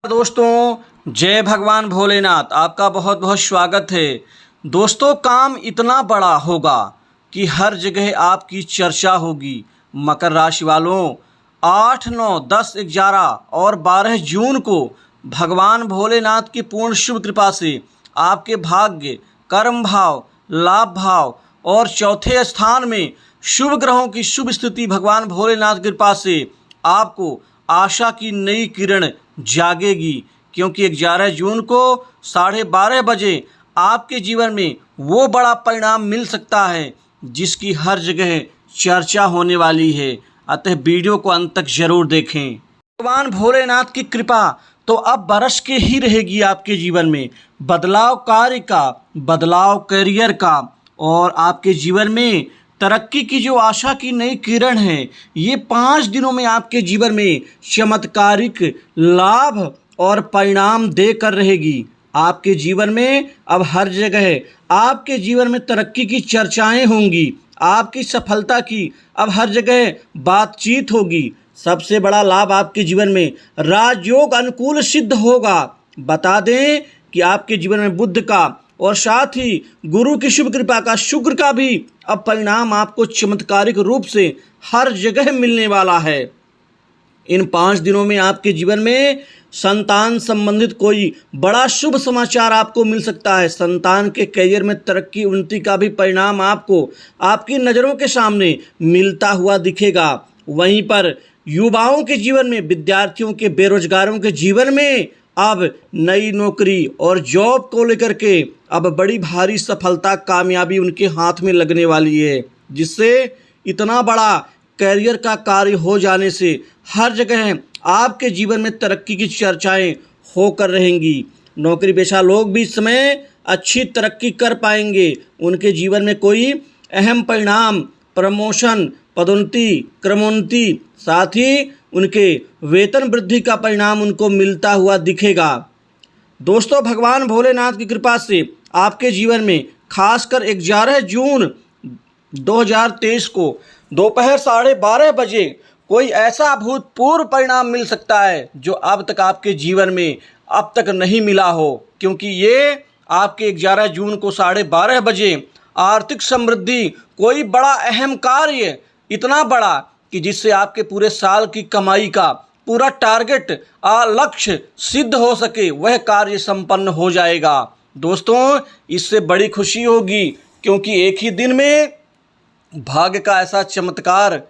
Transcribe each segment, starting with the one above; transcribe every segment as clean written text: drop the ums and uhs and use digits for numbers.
दोस्तों, जय भगवान भोलेनाथ। आपका बहुत बहुत स्वागत है। दोस्तों, काम इतना बड़ा होगा कि हर जगह आपकी चर्चा होगी। मकर राशि वालों, 8, 9, 10, 11 और 12 जून को भगवान भोलेनाथ की पूर्ण शुभ कृपा से आपके भाग्य, कर्म भाव, लाभ भाव और चौथे स्थान में शुभ ग्रहों की शुभ स्थिति भगवान भोलेनाथ की कृपा से आपको आशा की नई किरण जागेगी। क्योंकि 11 जून को 12:30 बजे आपके जीवन में वो बड़ा परिणाम मिल सकता है जिसकी हर जगह चर्चा होने वाली है। अतः वीडियो को अंत तक जरूर देखें। भगवान भोलेनाथ की कृपा तो अब बरस के ही रहेगी आपके जीवन में। बदलाव कार्य का, बदलाव करियर का और आपके जीवन में तरक्की की जो आशा की नई किरण है, ये 5 दिनों में आपके जीवन में चमत्कारिक लाभ और परिणाम देकर रहेगी। आपके जीवन में अब हर जगह आपके जीवन में तरक्की की चर्चाएं होंगी। आपकी सफलता की अब हर जगह बातचीत होगी। सबसे बड़ा लाभ आपके जीवन में राजयोग अनुकूल सिद्ध होगा। बता दें कि आपके जीवन में बुध का और साथ ही गुरु की शुभ कृपा का, शुक्र का भी अब परिणाम आपको चमत्कारिक रूप से हर जगह मिलने वाला है। इन 5 दिनों में आपके जीवन में संतान संबंधित कोई बड़ा शुभ समाचार आपको मिल सकता है। संतान के करियर में तरक्की, उन्नति का भी परिणाम आपको आपकी नज़रों के सामने मिलता हुआ दिखेगा। वहीं पर युवाओं के जीवन में, विद्यार्थियों के, बेरोजगारों के जीवन में अब नई नौकरी और जॉब को लेकर के अब बड़ी भारी सफलता, कामयाबी उनके हाथ में लगने वाली है, जिससे इतना बड़ा करियर का कार्य हो जाने से हर जगह आपके जीवन में तरक्की की चर्चाएं होकर रहेंगी। नौकरी पेशा लोग भी इस समय अच्छी तरक्की कर पाएंगे। उनके जीवन में कोई अहम परिणाम, प्रमोशन, पदोन्नति, क्रमोन्नति, साथ ही उनके वेतन वृद्धि का परिणाम उनको मिलता हुआ दिखेगा। दोस्तों, भगवान भोलेनाथ की कृपा से आपके जीवन में खासकर 11 जून 2023 को दोपहर 12:30 बजे कोई ऐसा अभूतपूर्व परिणाम मिल सकता है जो अब तक आपके जीवन में अब तक नहीं मिला हो। क्योंकि ये आपके 11 जून को 12:30 बजे आर्थिक समृद्धि, कोई बड़ा अहम कार्य, इतना बड़ा कि जिससे आपके पूरे साल की कमाई का पूरा टारगेट, लक्ष्य सिद्ध हो सके, वह कार्य संपन्न हो जाएगा। दोस्तों, इससे बड़ी खुशी होगी क्योंकि एक ही दिन में भाग्य का ऐसा चमत्कार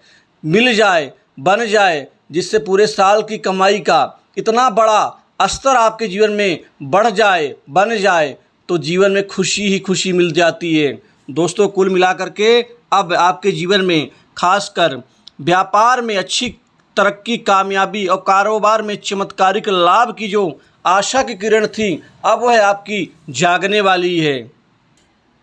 मिल जाए, बन जाए, जिससे पूरे साल की कमाई का इतना बड़ा स्तर आपके जीवन में बढ़ जाए, बन जाए, तो जीवन में खुशी ही खुशी मिल जाती है। दोस्तों, कुल मिलाकर के अब आपके जीवन में खासकर व्यापार में अच्छी तरक्की, कामयाबी और कारोबार में चमत्कारिक लाभ की जो आशा की किरण थी, अब वह आपकी जागने वाली है।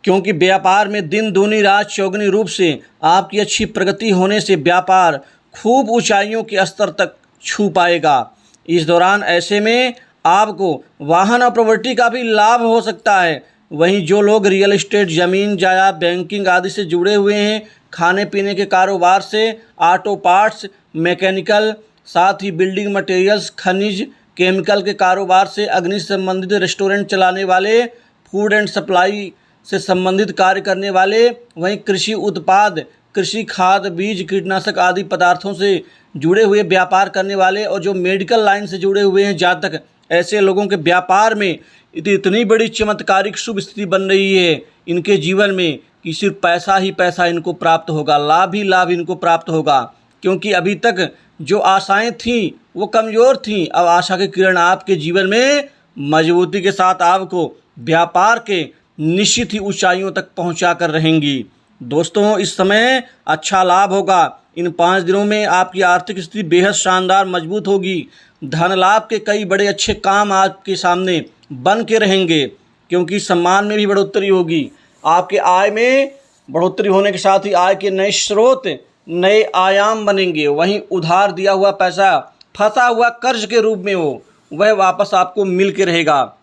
क्योंकि व्यापार में दिन दूनी रात चौगुनी रूप से आपकी अच्छी प्रगति होने से व्यापार खूब ऊंचाइयों के स्तर तक छू पाएगा। इस दौरान ऐसे में आपको वाहन और प्रॉपर्टी का भी लाभ हो सकता है। वहीं जो लोग रियल एस्टेट, ज़मीन जायदाद, बैंकिंग आदि से जुड़े हुए हैं, खाने पीने के कारोबार से, ऑटो पार्ट्स, मैकेनिकल, साथ ही बिल्डिंग मटेरियल्स, खनिज, केमिकल के कारोबार से, अग्नि से संबंधित रेस्टोरेंट चलाने वाले, फूड एंड सप्लाई से संबंधित कार्य करने वाले, वहीं कृषि उत्पाद, कृषि खाद, बीज, कीटनाशक आदि पदार्थों से जुड़े हुए व्यापार करने वाले और जो मेडिकल लाइन से जुड़े हुए हैं जातक, ऐसे लोगों के व्यापार में इतनी बड़ी चमत्कारिक शुभ स्थिति बन रही है इनके जीवन में कि सिर्फ पैसा ही पैसा इनको प्राप्त होगा, लाभ ही लाभ इनको प्राप्त होगा। क्योंकि अभी तक जो आशाएं थीं वो कमज़ोर थीं, अब आशा की किरण आपके जीवन में मजबूती के साथ आपको व्यापार के निश्चित ही ऊंचाइयों तक पहुंचा कर रहेंगी। दोस्तों, इस समय अच्छा लाभ होगा। इन 5 दिनों में आपकी आर्थिक स्थिति बेहद शानदार मजबूत होगी। धन लाभ के कई बड़े अच्छे काम आपके सामने बन के रहेंगे। क्योंकि सम्मान में भी बढ़ोतरी होगी। आपके आय में बढ़ोतरी होने के साथ ही आय के नए स्रोत, नए आयाम बनेंगे। वहीं उधार दिया हुआ पैसा, फंसा हुआ कर्ज के रूप में हो, वह वापस आपको मिल के रहेगा।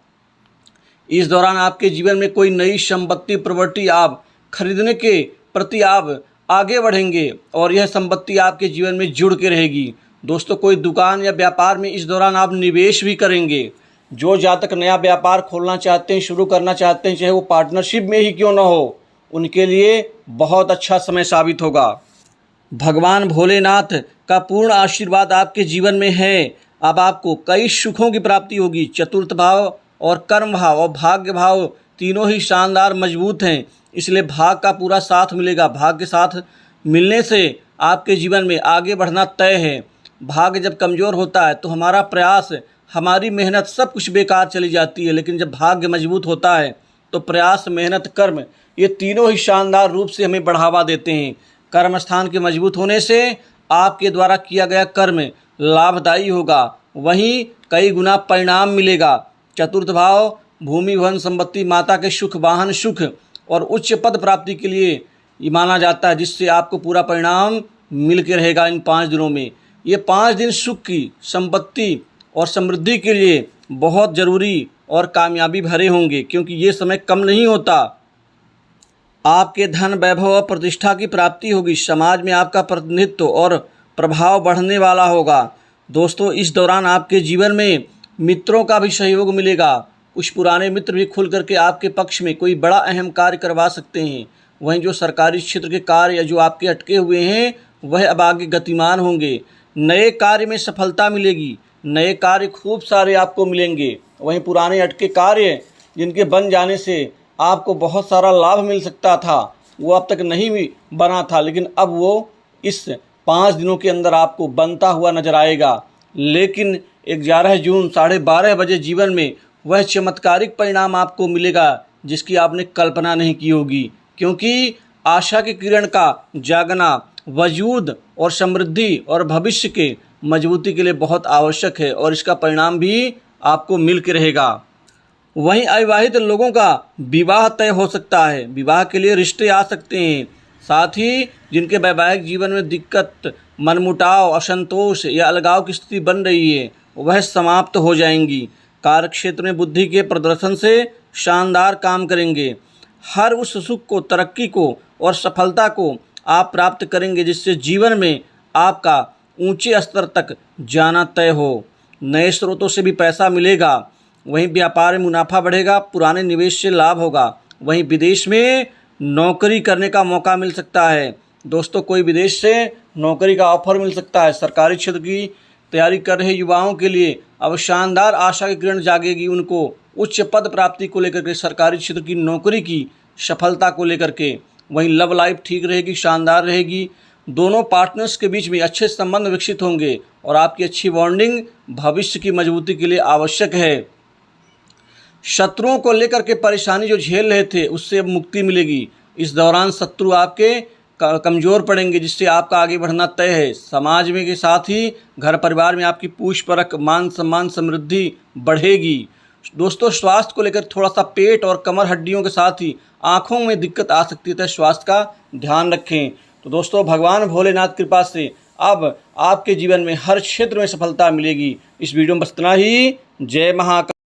इस दौरान आपके जीवन में कोई नई संपत्ति, प्रॉपर्टी आप खरीदने के प्रति आप आगे बढ़ेंगे और यह संपत्ति आपके जीवन में जुड़ के रहेगी। दोस्तों कोई दुकान या व्यापार में इस दौरान आप निवेश भी करेंगे। जो जातक नया व्यापार खोलना चाहते हैं, शुरू करना चाहते हैं, चाहे वो पार्टनरशिप में ही क्यों ना हो, उनके लिए बहुत अच्छा समय साबित होगा। भगवान भोलेनाथ का पूर्ण आशीर्वाद आपके जीवन में है। अब आपको कई सुखों की प्राप्ति होगी। चतुर्थ भाव और कर्म भाव और भाग्य भाव तीनों ही शानदार मजबूत हैं, इसलिए भाग का पूरा साथ मिलेगा। भाग के साथ मिलने से आपके जीवन में आगे बढ़ना तय है। भाग्य जब कमज़ोर होता है तो हमारा प्रयास, हमारी मेहनत सब कुछ बेकार चली जाती है, लेकिन जब भाग्य मजबूत होता है तो प्रयास, मेहनत, कर्म ये तीनों ही शानदार रूप से हमें बढ़ावा देते हैं। कर्म स्थान के मजबूत होने से आपके द्वारा किया गया कर्म लाभदायी होगा, वहीं कई गुना परिणाम मिलेगा। चतुर्थ भाव भूमि, भवन, संपत्ति, माता के सुख, वाहन सुख और उच्च पद प्राप्ति के लिए ये माना जाता है, जिससे आपको पूरा परिणाम मिल के रहेगा इन 5 दिनों में। ये 5 दिन सुख की, संपत्ति और समृद्धि के लिए बहुत ज़रूरी और कामयाबी भरे होंगे, क्योंकि ये समय कम नहीं होता। आपके धन, वैभव और प्रतिष्ठा की प्राप्ति होगी। समाज में आपका प्रतिनिधित्व और प्रभाव बढ़ने वाला होगा। दोस्तों इस दौरान आपके जीवन में मित्रों का भी सहयोग मिलेगा। कुछ पुराने मित्र भी खुल करके आपके पक्ष में कोई बड़ा अहम कार्य करवा सकते हैं। वहीं जो सरकारी क्षेत्र के कार्य या जो आपके अटके हुए हैं वह अब आगे गतिमान होंगे। नए कार्य में सफलता मिलेगी। नए कार्य खूब सारे आपको मिलेंगे। वहीं पुराने अटके कार्य जिनके बन जाने से आपको बहुत सारा लाभ मिल सकता था, वो अब तक नहीं भी बना था, लेकिन अब वो इस 5 दिनों के अंदर आपको बनता हुआ नजर आएगा। लेकिन 11 जून 12:30 बजे जीवन में वह चमत्कारिक परिणाम आपको मिलेगा जिसकी आपने कल्पना नहीं की होगी, क्योंकि आशा की किरण का जागना वजूद और समृद्धि और भविष्य के मजबूती के लिए बहुत आवश्यक है, और इसका परिणाम भी आपको मिल के रहेगा। वहीं अविवाहित लोगों का विवाह तय हो सकता है। विवाह के लिए रिश्ते आ सकते हैं। साथ ही जिनके वैवाहिक जीवन में दिक्कत, मनमुटाव, असंतोष या अलगाव की स्थिति बन रही है वह समाप्त हो जाएंगी। कार्यक्षेत्र में बुद्धि के प्रदर्शन से शानदार काम करेंगे। हर उस सुख को, तरक्की को और सफलता को आप प्राप्त करेंगे जिससे जीवन में आपका ऊंचे स्तर तक जाना तय हो। नए स्रोतों से भी पैसा मिलेगा। वहीं व्यापार में मुनाफा बढ़ेगा। पुराने निवेश से लाभ होगा। वहीं विदेश में नौकरी करने का मौका मिल सकता है। दोस्तों कोई विदेश से नौकरी का ऑफर मिल सकता है। सरकारी क्षेत्र की तैयारी कर रहे युवाओं के लिए अब शानदार आशा की किरण जागेगी। उनको उच्च पद प्राप्ति को लेकर के, सरकारी क्षेत्र की नौकरी की सफलता को लेकर के। वहीं लव लाइफ ठीक रहेगी, शानदार रहेगी। दोनों पार्टनर्स के बीच में अच्छे संबंध विकसित होंगे और आपकी अच्छी बॉन्डिंग भविष्य की मजबूती के लिए आवश्यक है। शत्रुओं को लेकर के परेशानी जो झेल रहे थे उससे अब मुक्ति मिलेगी। इस दौरान शत्रु आपके कमज़ोर पड़ेंगे, जिससे आपका आगे बढ़ना तय है। समाज में के साथ ही घर परिवार में आपकी पूछ परख, मान सम्मान, समृद्धि बढ़ेगी। दोस्तों स्वास्थ्य को लेकर थोड़ा सा पेट और कमर हड्डियों के साथ ही आँखों में दिक्कत आ सकती है, तो स्वास्थ्य का ध्यान रखें। तो दोस्तों भगवान भोलेनाथ कृपा से अब आपके जीवन में हर क्षेत्र में सफलता मिलेगी। इस वीडियो में बस इतना ही। जय महाकाल।